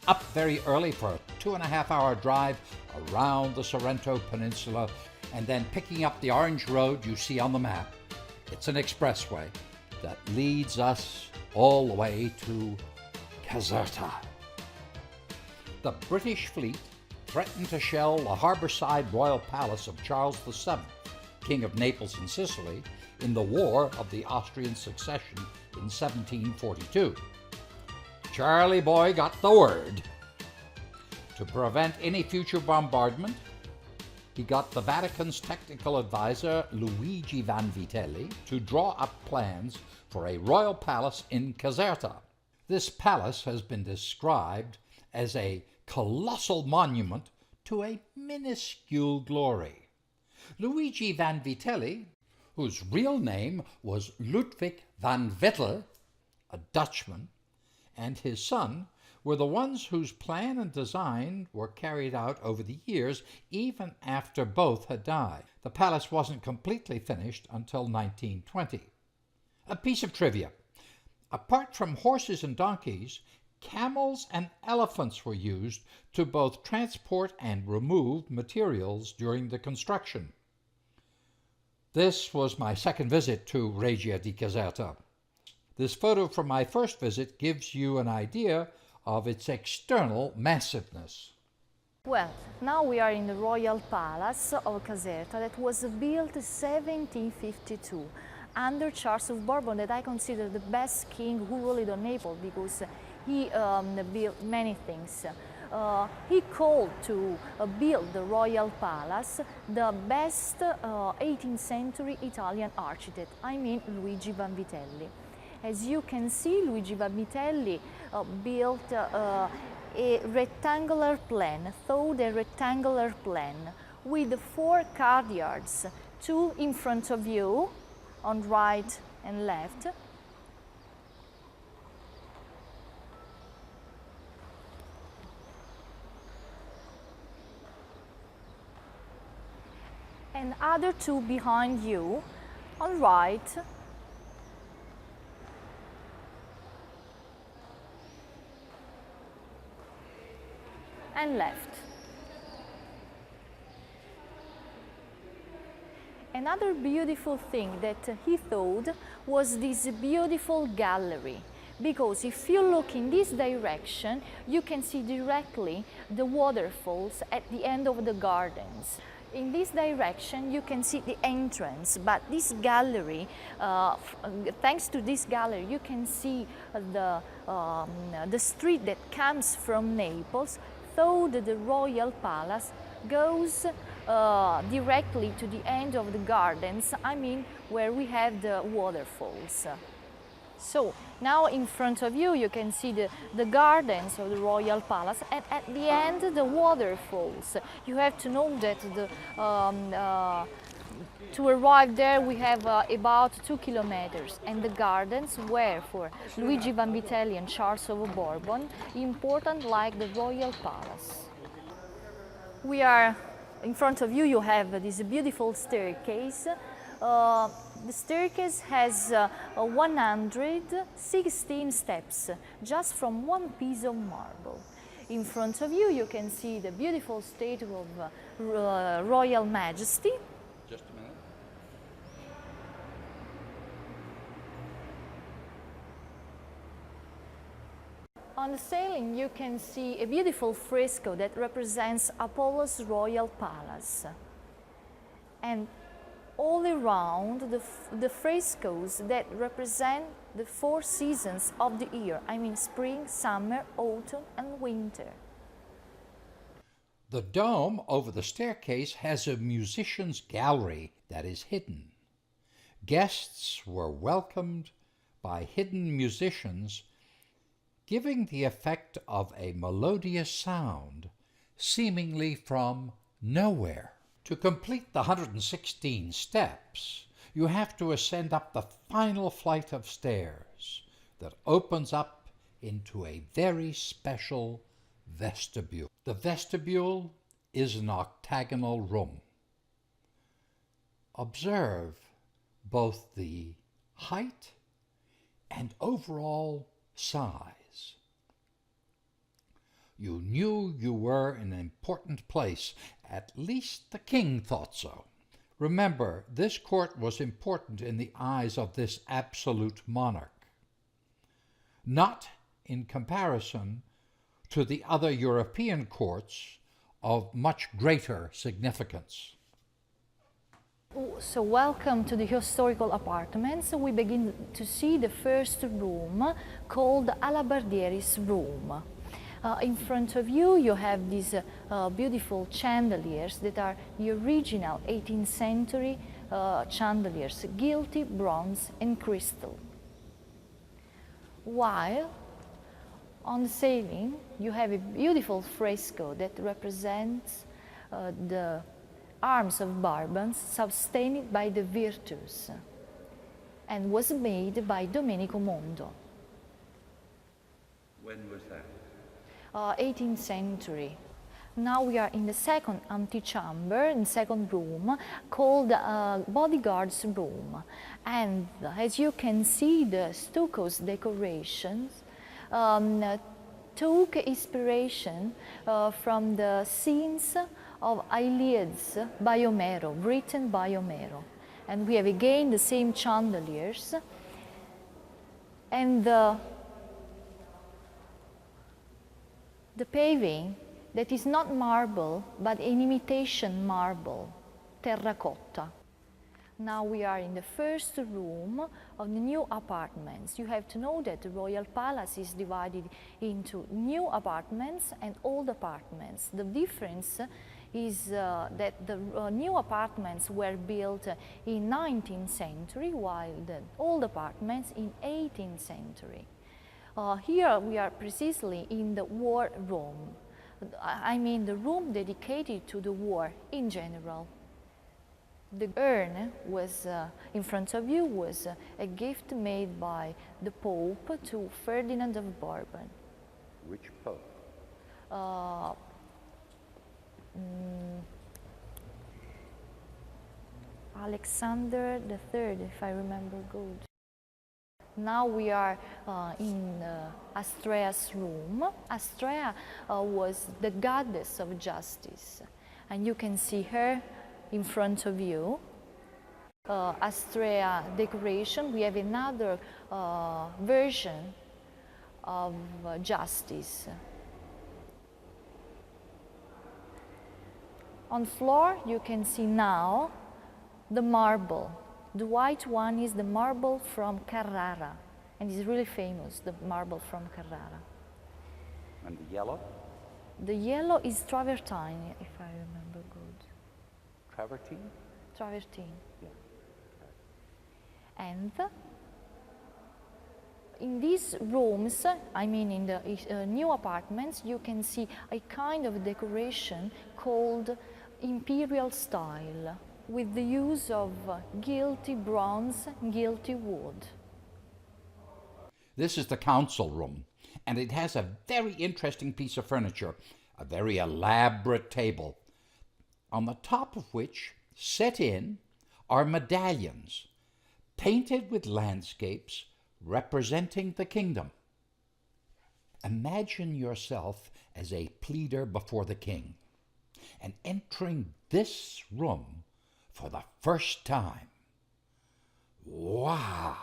up very early for a 2.5-hour drive around the Sorrento Peninsula, and then picking up the orange road you see on the map. It's an expressway that leads us all the way to Caserta. The British fleet threatened to shell the harborside royal palace of Charles VII, King of Naples and Sicily, in the War of the Austrian Succession in 1742. Charlie Boy got the word. To prevent any future bombardment, he got the Vatican's technical advisor Luigi Vanvitelli to draw up plans for a royal palace in Caserta. This palace has been described as a colossal monument to a minuscule glory. Luigi Vanvitelli, whose real name was Ludwig van Vettel, a Dutchman, and his son were the ones whose plan and design were carried out over the years, even after both had died. The palace wasn't completely finished until 1920. A piece of trivia. Apart from horses and donkeys, camels and elephants were used to both transport and remove materials during the construction. This was my second visit to Regia di Caserta. This photo from my first visit gives you an idea of its external massiveness. Well, now we are in the Royal Palace of Caserta that was built in 1752 under Charles of Bourbon, that I consider the best king who ruled on Naples because he built many things. He called to build the Royal Palace the best 18th century Italian architect, I mean Luigi Vanvitelli. As you can see, Luigi Vanvitelli built a rectangular plan, with 4 courtyards, 2 in front of you, on right and left, and other 2 behind you, on right and left. Another beautiful thing that he thought was this beautiful gallery, because if you look in this direction, you can see directly the waterfalls at the end of the gardens. In this direction you can see the entrance, but this gallery, thanks to this gallery, you can see the street that comes from Naples, though the Royal Palace goes directly to the end of the gardens, I mean where we have the waterfalls. So now in front of you, you can see the gardens of the Royal Palace, and at the end the waterfalls. You have to know that to arrive there we have about 2 kilometers, and the gardens were for Luigi Vanvitelli and Charles of Bourbon important like the Royal Palace. We are in front of you, you have this beautiful staircase. The staircase has 116 steps, just from one piece of marble. In front of you, you can see the beautiful statue of Royal Majesty. Just a minute. On the ceiling, you can see a beautiful fresco that represents Apollo's royal palace. And all around the frescoes that represent the 4 seasons of the year, I mean spring, summer, autumn and winter. The dome over the staircase has a musician's gallery that is hidden. Guests were welcomed by hidden musicians, giving the effect of a melodious sound, seemingly from nowhere. To complete the 116 steps, you have to ascend up the final flight of stairs that opens up into a very special vestibule. The vestibule is an octagonal room. Observe both the height and overall size. You knew you were in an important place. At least the king thought so. Remember, this court was important in the eyes of this absolute monarch, not in comparison to the other European courts of much greater significance. So welcome to the historical apartments. We begin to see the first room called Alabardieris room. In front of you, you have these beautiful chandeliers that are the original 18th century chandeliers, guilty, bronze and crystal. While on the ceiling, you have a beautiful fresco that represents the arms of Bourbons sustained by the Virtus and was made by Domenico Mondo. When was that? 18th century. Now we are in the second antechamber, in the second room, called Bodyguard's room. And as you can see, the stucco's decorations took inspiration from the scenes of Aeneas by Homero, written by Homero. And we have again the same chandeliers and the paving that is not marble but an imitation marble, terracotta. Now we are in the first room of the new apartments. You have to know that the royal palace is divided into new apartments and old apartments. The difference is that the new apartments were built in 19th century while the old apartments in 18th century. Here we are precisely in the war room. I mean the room dedicated to the war in general. The urn was in front of you was a gift made by the Pope to Ferdinand of Bourbon. Which Pope? Alexander III, if I remember good. Now we are in Astrea's room. Astrea was the goddess of justice, and you can see her in front of you. Astrea decoration, we have another version of justice. On floor you can see now the marble. The white one is the marble from Carrara, and it's really famous, the marble from Carrara. And the yellow? The yellow is travertine, if I remember good. Travertine? Travertine. Yeah. And in these rooms, I mean in the new apartments, you can see a kind of decoration called imperial style, with the use of guilty bronze, guilty wood. This is the council room, and it has a very interesting piece of furniture, a very elaborate table, on the top of which, set in, are medallions, painted with landscapes representing the kingdom. Imagine yourself as a pleader before the king, and entering this room for the first time. Wow!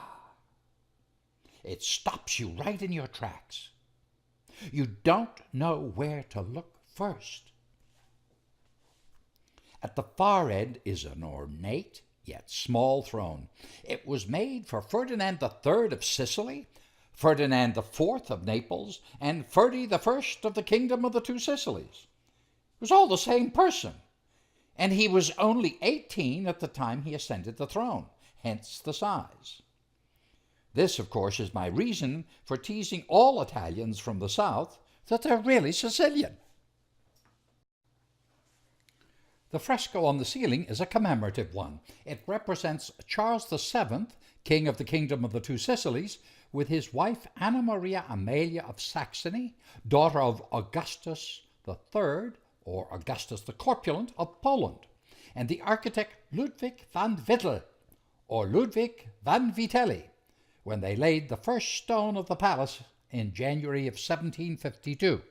It stops you right in your tracks. You don't know where to look first. At the far end is an ornate yet small throne. It was made for Ferdinand III of Sicily, Ferdinand IV of Naples, and Ferdy I of the Kingdom of the Two Sicilies. It was all the same person, and he was only 18 at the time he ascended the throne, hence the size. This, of course, is my reason for teasing all Italians from the south that they're really Sicilian. The fresco on the ceiling is a commemorative one. It represents Charles VII, King of the Kingdom of the Two Sicilies, with his wife Anna Maria Amelia of Saxony, daughter of Augustus III, or Augustus the Corpulent, of Poland, and the architect Ludwig van Vittel, or Ludwig van Vitelli, when they laid the first stone of the palace in January of 1752.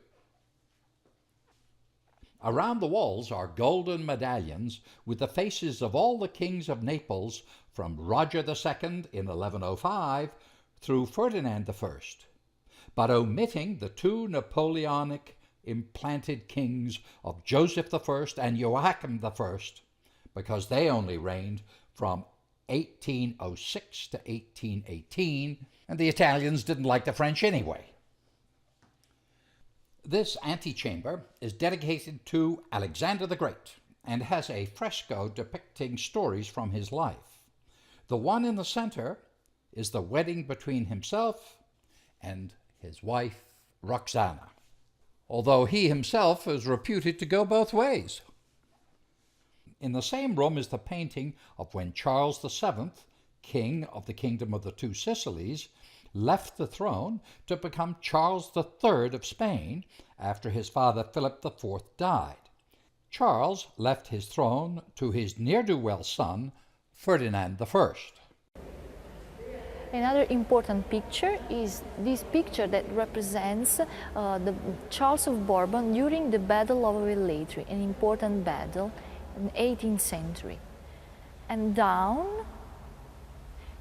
Around the walls are golden medallions with the faces of all the kings of Naples from Roger II in 1105 through Ferdinand I, but omitting the two Napoleonic implanted kings of Joseph I and Joachim I, because they only reigned from 1806 to 1818, and the Italians didn't like the French anyway. This antechamber is dedicated to Alexander the Great and has a fresco depicting stories from his life. The one in the center is the wedding between himself and his wife, Roxana, although he himself is reputed to go both ways. In the same room is the painting of when Charles VII, king of the Kingdom of the Two Sicilies, left the throne to become Charles III of Spain after his father Philip IV died. Charles left his throne to his ne'er-do-well son, Ferdinand I. Another important picture is this picture that represents the Charles of Bourbon during the Battle of Velletri, an important battle in the 18th century. And down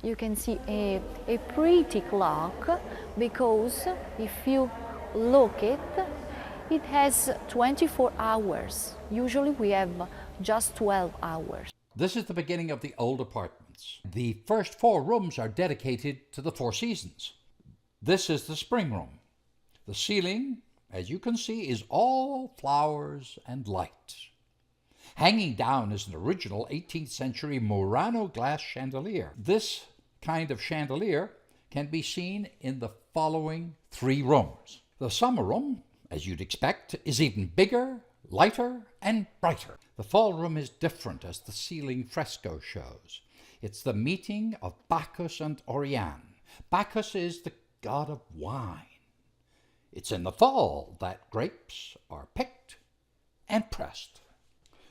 you can see a pretty clock, because if you look it has 24 hours. Usually we have just 12 hours. This is the beginning of the old apartments. The first 4 rooms are dedicated to the 4 seasons. This is the spring room. The ceiling, as you can see, is all flowers and light. Hanging down is an original 18th century Murano glass chandelier. This kind of chandelier can be seen in the following 3 rooms. The summer room, as you'd expect, is even bigger, lighter, and brighter. The fall room is different, as the ceiling fresco shows. It's the meeting of Bacchus and Oriane. Bacchus is the god of wine. It's in the fall that grapes are picked and pressed.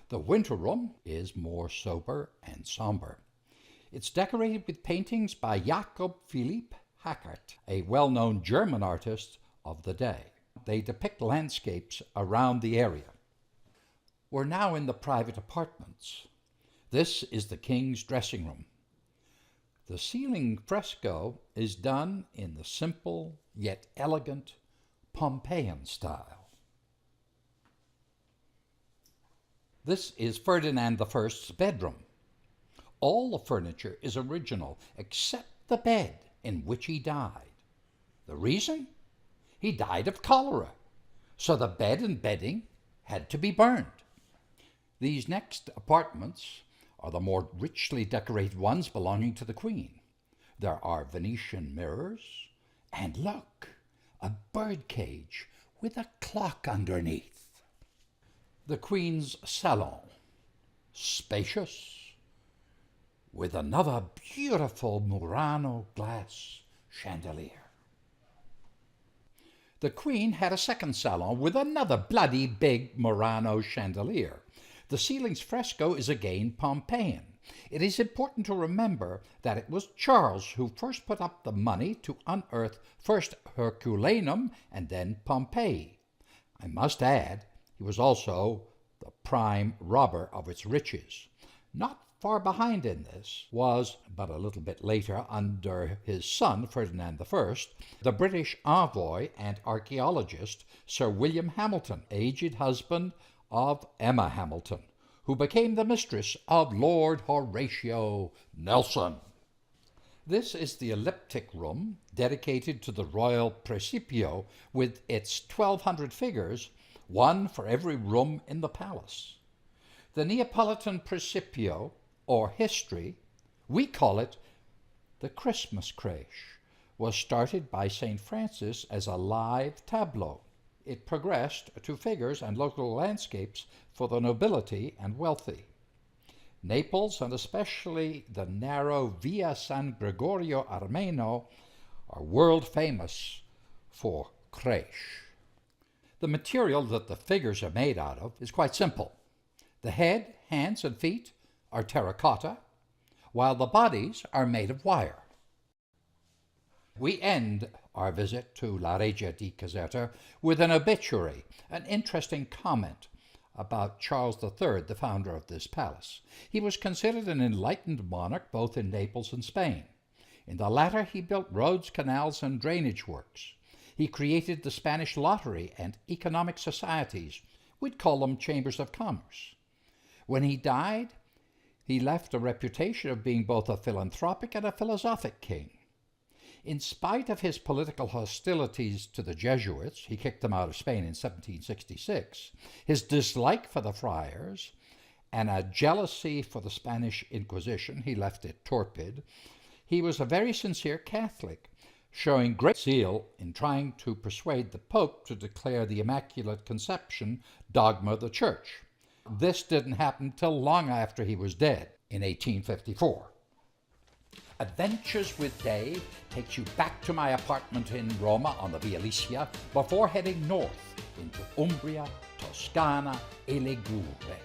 The winter room is more sober and somber. It's decorated with paintings by Jakob Philipp Hackert, a well-known German artist of the day. They depict landscapes around the area. We're now in the private apartments. This is the king's dressing room. The ceiling fresco is done in the simple yet elegant Pompeian style. This is Ferdinand I's bedroom. All the furniture is original except the bed in which he died. The reason? He died of cholera, so the bed and bedding had to be burned. These next apartments are the more richly decorated ones belonging to the Queen. There are Venetian mirrors, and look, a bird cage with a clock underneath. The Queen's salon, spacious, with another beautiful Murano glass chandelier. The Queen had a second salon with another bloody big Murano chandelier. The ceiling's fresco is again Pompeian. It is important to remember that it was Charles who first put up the money to unearth first Herculaneum and then Pompeii. I must add, he was also the prime robber of its riches. Not far behind in this was, but a little bit later, under his son Ferdinand I, the British envoy and archaeologist Sir William Hamilton, aged husband of Emma Hamilton, who became the mistress of Lord Horatio Nelson. This is the elliptic room dedicated to the royal Principio with its 1,200 figures, one for every room in the palace. The Neapolitan Principio, or history, we call it the Christmas crèche, was started by St. Francis as a live tableau. It progressed to figures and local landscapes for the nobility and wealthy. Naples, and especially the narrow Via San Gregorio Armeno, are world famous for crèche. The material that the figures are made out of is quite simple. The head, hands, and feet are terracotta, while the bodies are made of wire. We end our visit to La Regia di Caserta with an obituary, an interesting comment about Charles III, the founder of this palace. He was considered an enlightened monarch both in Naples and Spain. In the latter, he built roads, canals, and drainage works. He created the Spanish lottery and economic societies. We'd call them chambers of commerce. When he died, he left a reputation of being both a philanthropic and a philosophic king. In spite of his political hostilities to the Jesuits, he kicked them out of Spain in 1766, his dislike for the friars, and a jealousy for the Spanish Inquisition, he left it torpid, he was a very sincere Catholic, showing great zeal in trying to persuade the Pope to declare the Immaculate Conception dogma of the Church. This didn't happen till long after he was dead in 1854. Adventures with Dave takes you back to my apartment in Roma on the Via Lycia before heading north into Umbria, Toscana, e Ligure.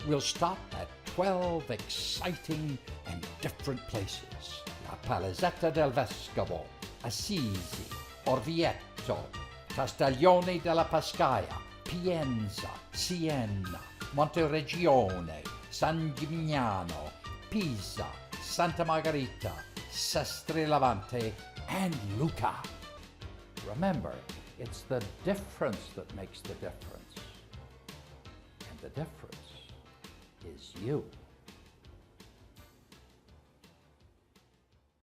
We'll stop at 12 exciting and different places. La Palesetta del Vescovo, Assisi, Orvieto, Castiglione della Pascaia, Pienza, Siena, Monteregione, San Gimignano, Pisa, Santa Margherita, Sestre Levante, and Lucca. Remember, it's the difference that makes the difference. And the difference is you.